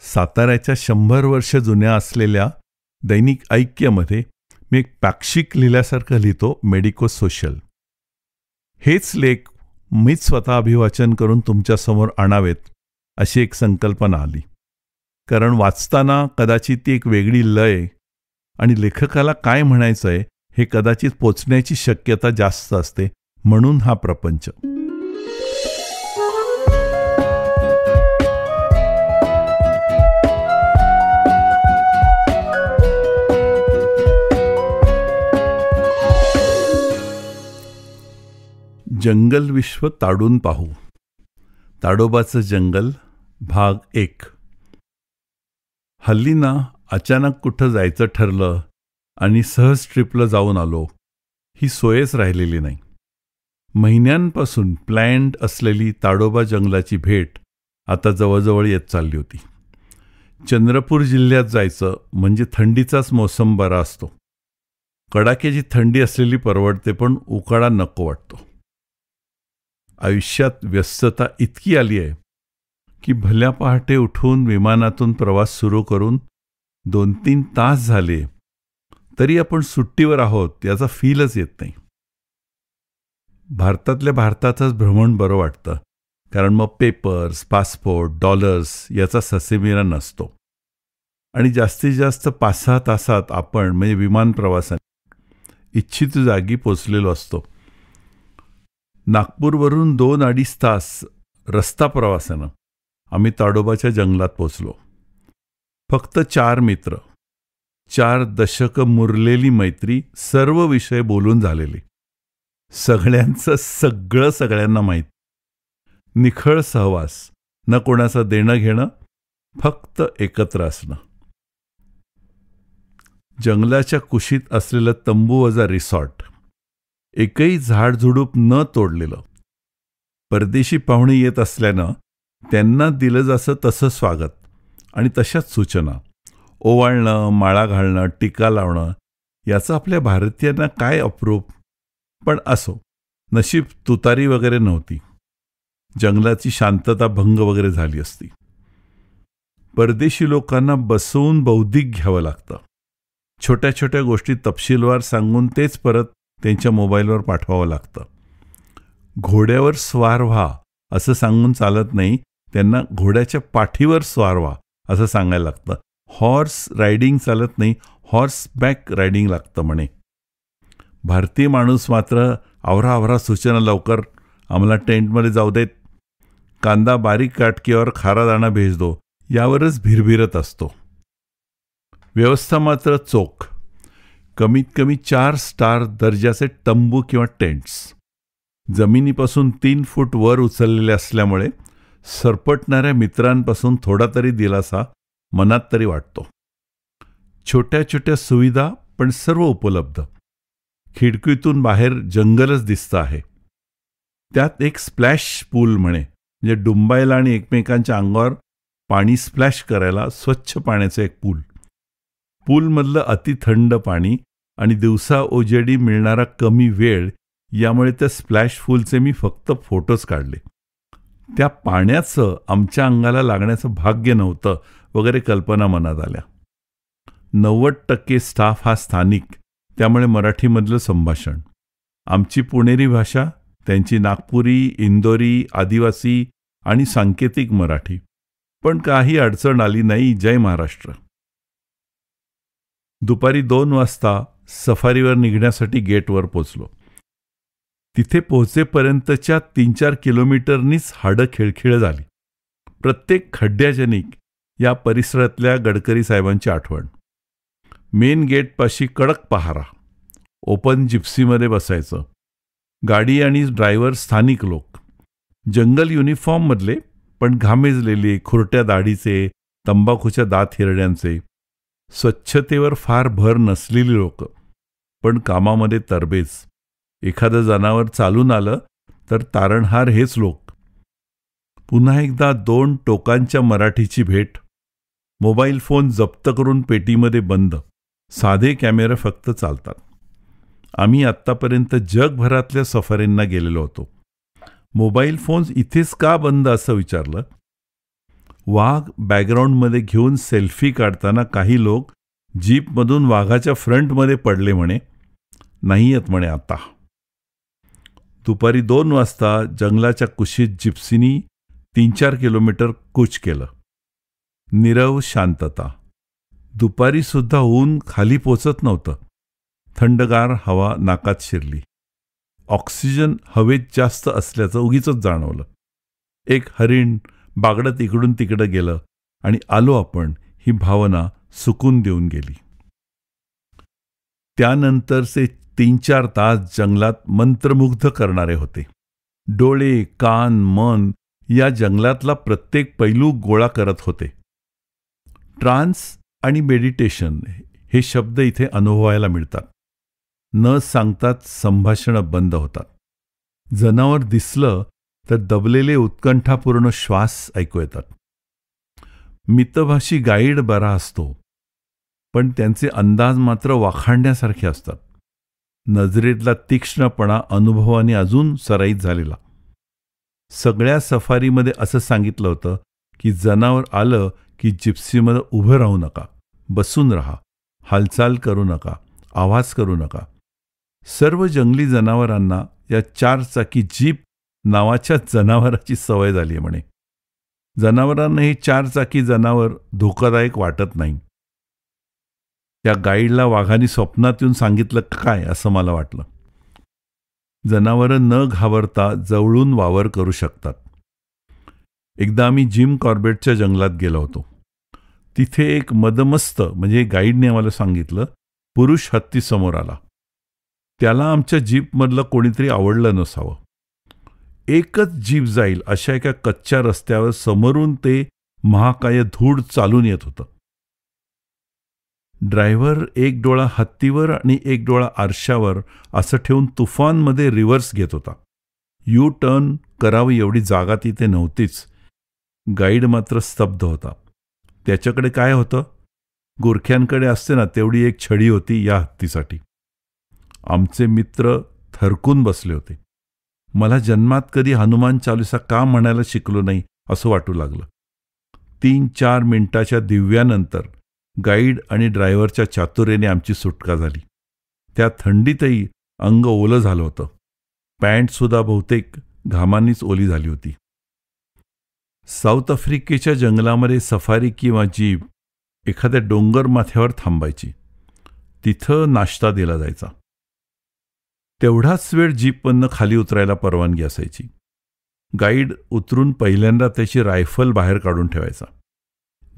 साताऱ्याच्या 100 वर्ष जुन्या असलेल्या दैनिक ऐक्यमध्ये मी एक पाक्षिक लिहिल्यासारखं लिहितो, मेडिको सोशल. हेच लेख मीच स्वतः अभिवाचन करून तुमच्यासमोर आणावेत अशी एक संकल्पना आली. कारण वाचताना कदाचित ती एक वेगळी लय आणि लेखकाला काय म्हणायचं आहे हे कदाचित पोचण्याची शक्यता जास्त असते, म्हणून हा प्रपंच. जंगल विश्व ताडून पाहू. ताडोबाचं जंगल भाग 1. हल्ली ना अचानक कुठं जायचं ठरलं आणि सहज ट्रिपला जाऊन आलो ही सोयच राहिलेली नाही. महिन्यांपासून प्लॅन्ड असलेली ताडोबा जंगलाची भेट आता जवळजवळ येत चालली होती. चंद्रपूर जिल्ह्यात जायचं म्हणजे थंडीचाच मोसम बरा असतो. कडाक्याची थंडी असलेली परवडते, पण उकाडा नको वाटतो. आयुष्यात व्यस्तता इतकी आली आहे की भल्या पहाटे उठून विमानातून प्रवास सुरू करून 2-3 तास झाले तरी आपण सुट्टीवर आहोत याचा फीलच येत नाही. भारतातल्या भारतातच भ्रमण बरं वाटतं, कारण मग पेपर्स, पासपोर्ट, डॉलर्स याचा ससेमिरा नसतो आणि जास्तीत जास्त 5-6 तासात आपण म्हणजे विमान प्रवासाने इच्छित जागी पोचलेलो असतो. नागपूरवरून 2-2.5 तास रस्ता प्रवासानं आम्ही ताडोबाच्या जंगलात पोचलो. फक्त 4 मित्र, 4 दशकं मुरलेली मैत्री, सर्व विषय बोलून झालेले, सगळ्यांचं सगळं सगळ्यांना माहीत, निखळ सहवास, न कोणाचं देणं घेणं, फक्त एकत्र असणं. जंगलाच्या कुशीत असलेलं तंबूवजा रिसॉर्ट, एकही झाडझुडूप न तोडलेलं. परदेशी पाहुणे येत असल्यानं त्यांना दिलं जसं तसं स्वागत आणि तशाच सूचना. ओवाळणं, माळा घालणं, टीका लावणं याचं आपल्या भारतीयांना काय अप्रूप. पण असो, नशीब तुतारी वगैरे नव्हती. जंगलाची शांतता भंग वगैरे झाली असती. परदेशी लोकांना बसवून बौद्धिक घ्यावं लागतं. छोट्या छोट्या गोष्टी तपशीलवार सांगून तेच परत त्यांच्या मोबाईलवर पाठवावं लागतं. घोड्यावर स्वार व्हा असं सांगून चालत नाही, त्यांना घोड्याच्या पाठीवर स्वार व्हा असं सांगायला लागतं. हॉर्स रायडिंग चालत नाही, हॉर्स बॅक रायडिंग लागतं म्हणे. भारतीय माणूस मात्र आवरा सूचना लवकर, आम्हाला टेंटमध्ये जाऊ देत, कांदा बारीक काटकीवर खारा दाणा भेज दो यावरच भिरभिरत असतो. व्यवस्था मात्र चोख. कमीत कमी 4 स्टार दर्जाचे तंबू किंवा टेंट्स, जमिनीपासून 3 फूट वर उचललेले असल्यामुळे सरपटणाऱ्या मित्रांपासून थोडा तरी दिलासा मनात तरी वाटतो. छोट्या छोट्या सुविधा पण सर्व उपलब्ध. खिडकीतून बाहेर जंगलच दिसतं आहे. त्यात एक स्प्लॅश पूल म्हणजे डुंबायला आणि एकमेकांच्या अंगावर पाणी स्प्लॅश करायला स्वच्छ पाण्याचं एक पूल. पूलमधलं अतिथंड पाणी आणि दिवसा उजेडी मिळणारा कमी वेळ यामुळे त्या स्प्लॅश पूलचे मी फक्त फोटोज काढले. त्या पाण्याचं आमच्या अंगाला लागण्याचं भाग्य नव्हतं वगैरे कल्पना मनात आल्या. 90% स्टाफ हा स्थानिक, त्यामुळे मराठीमधलं संभाषण. आमची पुणेरी भाषा, त्यांची नागपुरी, इंदोरी, आदिवासी आणि सांकेतिक मराठी. पण काही अडचण आली नाही. जय महाराष्ट्र. दुपारी 2 वाजता सफारीवर निघण्यासाठी गेटवर पोचलो. तिथे पोहोचेपर्यंतच्या 3-4 किलोमीटरनीच हाडं खिळखिळं झाली. प्रत्येक खड्ड्याजनिक या परिसरातल्या गडकरी साहेबांची आठवण. मेन गेटपाशी कडक पहारा. ओपन जिप्सीमध्ये बसायचं. गाडी आणि ड्रायव्हर स्थानिक लोक, जंगल युनिफॉर्ममधले पण घामेजलेले, खुरट्या दाढीचे, तंबाखूच्या दात हिरड्यांचे. स्वच्छतेवर फार भर नसलेली लोक, पण कामामध्ये तरबेज. एखादं जनावर चालून आलं तर तारणहार हेच लोक. पुन्हा एकदा 2 टोकांच्या मराठीची भेट. मोबाईल फोन जप्त करून पेटीमध्ये बंद. साधे कॅमेरे फक्त चालतात. आम्ही आत्तापर्यंत जगभरातल्या सफारींना गेलेलो होतो. मोबाईल फोन्स इथेच का बंद असं विचारलं. वाघ बॅकग्राऊंडमध्ये घेऊन सेल्फी काढताना काही लोक जीपमधून वाघाच्या फ्रंटमध्ये पडले म्हणे. नाही येत म्हणे आता. दुपारी 2 वाजता जंगलाच्या कुशीत जिप्सीनी 3-4 किलोमीटर कूच केलं. नीरव शांतता. दुपारी सुद्धा ऊन खाली पोचत नव्हतं. थंडगार हवा नाकात शिरली. ऑक्सिजन हवेत जास्त असल्याचं उगीचच जाणवलं. एक हरिण बागडत इकडून तिकडं गेलं आणि आलो आपण ही भावना सुकून देऊन गेली. त्यानंतरचे 3-4 तास जंगलात मंत्रमुग्ध करणारे होते. डोळे, कान, मन या जंगलातला प्रत्येक पैलू गोळा करत होते. ट्रान्स आणि मेडिटेशन हे शब्द इथे अनुभवायला मिळतात. न सांगताच संभाषणं बंद होतात. जनावर दिसलं तर दबलेले उत्कंठापूर्ण श्वास ऐकू येतात. मितभाषी गाईड बरा असतो, पण त्यांचे अंदाज मात्र वाखाणण्यासारखे असतात. नजरेतला तीक्ष्णपणा अनुभवाने अजून सराईत झालेला. सगळ्या सफारीमध्ये असं सांगितलं होतं की जनावर आलं की जिप्सीमध्ये उभं राहू नका, बसून राहा, हालचाल करू नका, आवाज करू नका. सर्व जंगली जनावरांना या 4 चाकी जीप नावाच्या जनावराची सवय झाली आहे म्हणे. जनावरांना ही 4 चाकी जनावर धोकादायक वाटत नाही. त्या गाईडला वाघाने स्वप्नात येऊन सांगितलं काय असं मला वाटलं. जनावरं न घाबरता जवळून वावर करू शकतात. एकदा आम्ही जिम कॉर्बेटच्या जंगलात गेलो होतो. तिथे एक मदमस्त म्हणजे गाईडने आम्हाला सांगितलं पुरुष हत्ती समोर आला. त्याला आमच्या जीपमधलं कोणीतरी आवडलं नसावं. एकच जीप जाईल अशा एका कच्च्या रस्त्यावर समोरून ते महाकाय धूळ चालून येत होतं. ड्रायव्हर एक डोळा हत्तीवर आणि एक डोळा आरशावर असं ठेवून तुफानमध्ये रिव्हर्स घेत होता. यू टर्न करावी एवढी जागा तिथे नव्हतीच. गाईड मात्र स्तब्ध होता. त्याच्याकडे काय होतं? गोरख्यांकडे असते ना तेवढी एक छडी होती या हत्तीसाठी. आमचे मित्र थरकून बसले होते. मला जन्मात कधी हनुमान चालीसा का म्हणायला शिकलो नाही असं वाटू लागलं. 3-4 मिनिटाच्या दिव्यानंतर गाईड आणि ड्रायव्हरच्या चातुर्याने आमची सुटका झाली. त्या थंडीतही अंग ओलं झालं होतं. पॅन्टसुद्धा बहुतेक घामानीच ओली झाली होती. साऊथ आफ्रिकेच्या जंगलामध्ये सफारी किंवा जीप एखाद्या डोंगर माथ्यावर थांबायची. तिथं नाश्ता दिला जायचा. तेवढाच वेळ जीपमधनं खाली उतरायला परवानगी असायची. गाईड उतरून पहिल्यांदा त्याची रायफल बाहेर काढून ठेवायचा.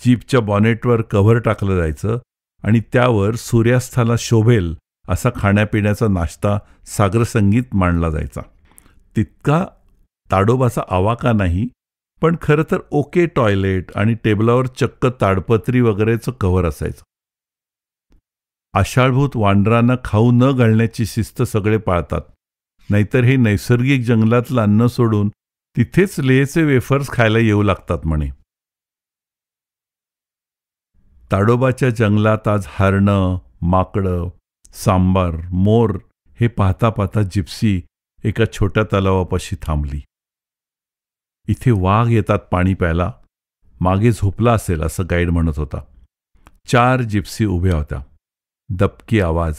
जीपच्या बॉनेटवर कव्हर टाकलं जायचं आणि त्यावर सूर्यास्ताला शोभेल असा खाण्यापिण्याचा नाश्ता सागरसंगीत मांडला जायचा. तितका ताडोबाचा आवाका नाही, पण खरं तर ओके टॉयलेट आणि टेबलावर चक्क ताडपत्री वगैरेचं कव्हर असायचं. आषाढभूत वानरांना खाऊ न घालण्याची शिस्त सगळे पाळतात. नाहीतर हे नैसर्गिक जंगलातलं अन्न सोडून तिथेच लेहचे वेफर्स खायला येऊ लागतात म्हणे. ताडोबाच्या जंगलात आज हरणं, माकडं, सांबार, मोर हे पाहता पाहता जिप्सी एका छोट्या तलावापाशी थांबली. इथे वाघ येतात पाणी प्यायला, मागे झोपला असेल असं गाईड म्हणत होता. 4 जिप्सी उभ्या होत्या. दबकी आवाज.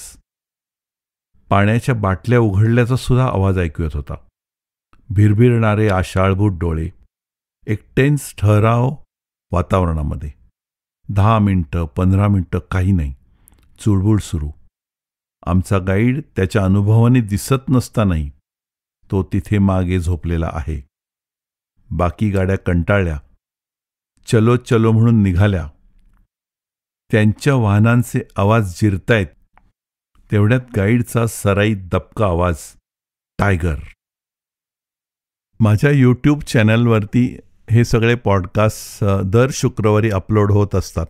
पाण्याच्या बाटल्या उघडल्याचा सुद्धा आवाज ऐकू येत होता. भिरभिरणारे आषाढभूत डोळे. एक टेन्स ठहराव वातावरणामध्ये. 10 मिनिटं 15 मिनिटं काही नाही. चुळबुळ सुरू. आमचा गाईड त्याच्या अनुभवाने दिसत नसतानाही तो तिथे मागे झोपलेला आहे. बाकी गाड्या कंटाळल्या. चलो चलो म्हणून निघाल्या. त्यांच्या वाहनांचे आवाज जिरतायत. तेवढ्यात गाईडचा सराईत दबका आवाज. टायगर. माझ्या यूट्यूब चॅनलवरती हे सगळे पॉडकास्ट दर शुक्रवारी अपलोड होत असतात.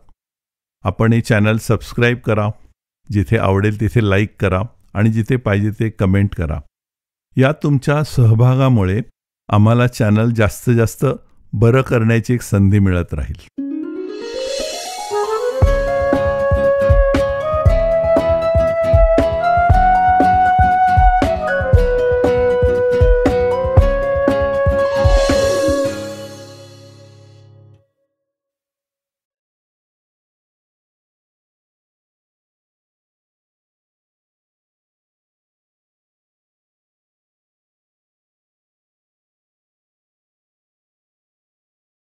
आपण हे चॅनल सबस्क्राईब करा. जिथे आवडेल तिथे लाईक करा आणि जिथे पाहिजे ते कमेंट करा. या तुमच्या सहभागामुळे आम्हाला चॅनल जास्तीत जास्त बरं करण्याची एक संधी मिळत राहील.